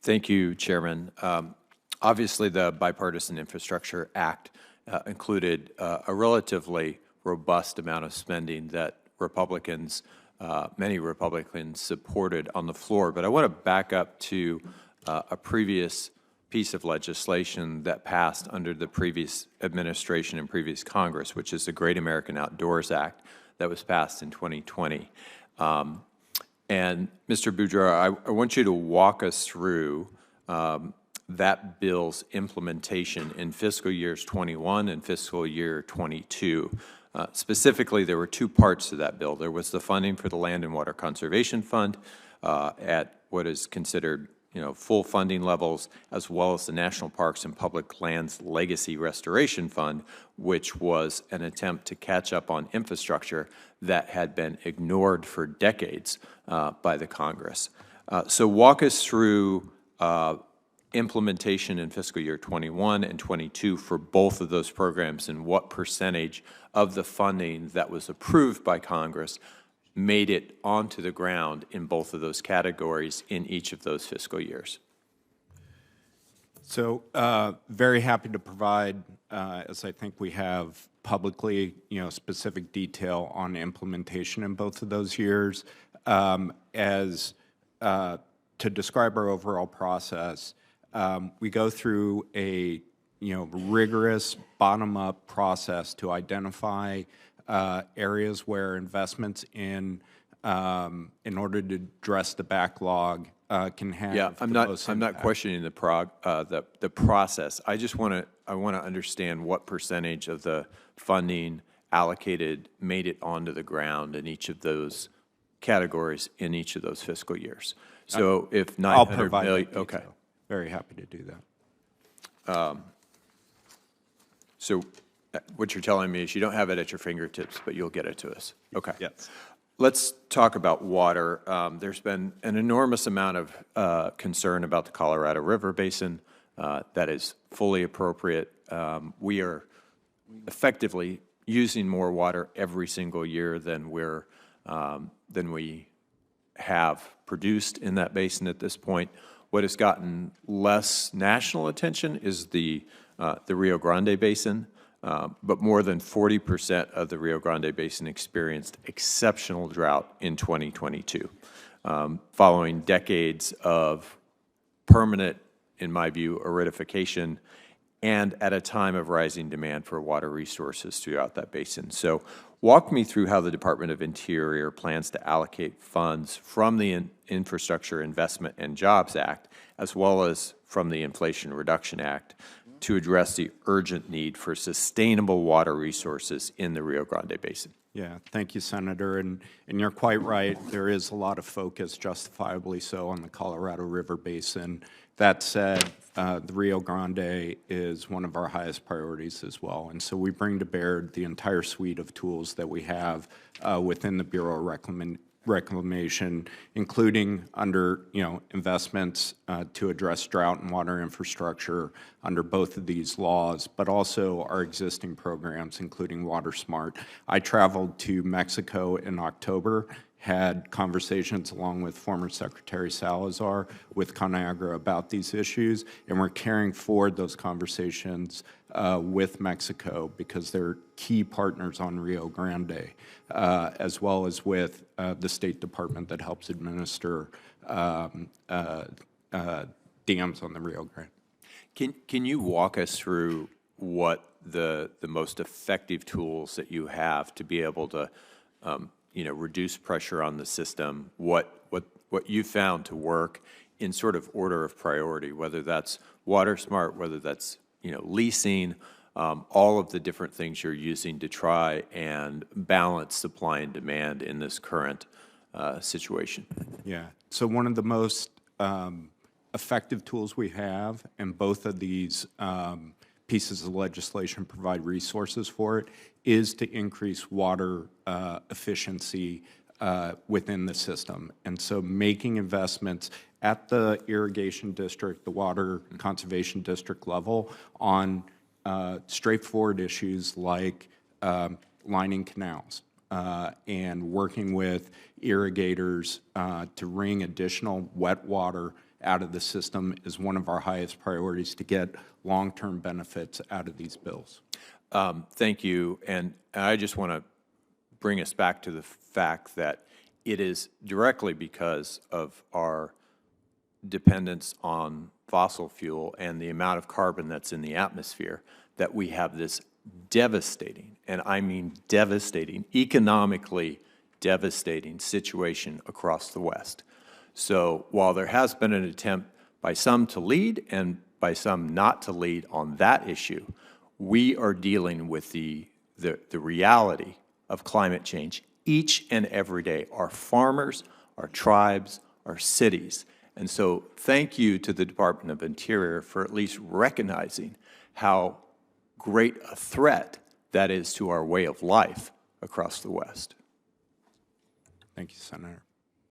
Thank you, Chairman. Obviously, the Bipartisan Infrastructure Act included a relatively robust amount of spending that Republicans, many Republicans, supported on the floor. But I want to back up to a previous piece of legislation that passed under the previous administration and previous Congress, which is the Great American Outdoors Act that was passed in 2020. And Mr. Beaudreau, I want you to walk us through that bill's implementation in fiscal years 21 and fiscal year 22. Specifically, there were two parts to that bill. There was the funding for the Land and Water Conservation Fund at what is considered full funding levels, as well as the National Parks and Public Lands Legacy Restoration Fund, which was an attempt to catch up on infrastructure that had been ignored for decades by the Congress. So walk us through implementation in fiscal year 21 and 22 for both of those programs, and what percentage of the funding that was approved by Congress made it onto the ground in both of those categories in each of those fiscal years. So very happy to provide, as I think we have publicly, specific detail on implementation in both of those years. To describe our overall process, we go through a rigorous bottom-up process to identify areas where investments in order to address the backlog can have. Yeah, I'm not questioning the process. I want to understand what percentage of the funding allocated made it onto the ground in each of those categories in each of those fiscal years. So if 900 million, okay, very happy to do that. So what you're telling me is you don't have it at your fingertips, but you'll get it to us. Okay. Yes. Let's talk about water. There's been an enormous amount of concern about the Colorado River Basin. That is fully appropriate. We are effectively using more water every single year than we have produced in that basin at this point. What has gotten less national attention is the Rio Grande Basin. But more than 40% of the Rio Grande Basin experienced exceptional drought in 2022, following decades of permanent, in my view, aridification, and at a time of rising demand for water resources throughout that basin. So walk me through how the Department of Interior plans to allocate funds from the Infrastructure Investment and Jobs Act, as well as from the Inflation Reduction Act, to address the urgent need for sustainable water resources in the Rio Grande Basin. Yeah, thank you, Senator. And you're quite right. There is a lot of focus, justifiably so, on the Colorado River Basin. That said, the Rio Grande is one of our highest priorities as well. And so we bring to bear the entire suite of tools that we have within the Bureau of Reclamation, including under investments to address drought and water infrastructure under both of these laws, but also our existing programs, including Water Smart. I traveled to Mexico in October, had conversations along with former Secretary Salazar with ConAgra about these issues, and we're carrying forward those conversations with Mexico because they're key partners on Rio Grande, as well as with the State Department that helps administer dams on the Rio Grande. Can you walk us through what the most effective tools that you have to be able to reduce pressure on the system, what you found to work in sort of order of priority, whether that's Water Smart, whether that's leasing, all of the different things you're using to try and balance supply and demand in this current situation? Yeah, so one of the most effective tools we have, and both of these pieces of legislation provide resources for it, is to increase water efficiency within the system. And so making investments at the irrigation district, the water conservation district level on straightforward issues like lining canals and working with irrigators to wring additional wet water out of the system is one of our highest priorities to get long-term benefits out of these bills. Thank you. And I just want to bring us back to the fact that it is directly because of our dependence on fossil fuel and the amount of carbon that's in the atmosphere that we have this devastating, and I mean devastating, economically devastating situation across the West. So while there has been an attempt by some to lead and by some not to lead on that issue, we are dealing with the reality of climate change each and every day. Our farmers, our tribes, our cities. And so thank you to the Department of Interior for at least recognizing how great a threat that is to our way of life across the West. Thank you, Senator.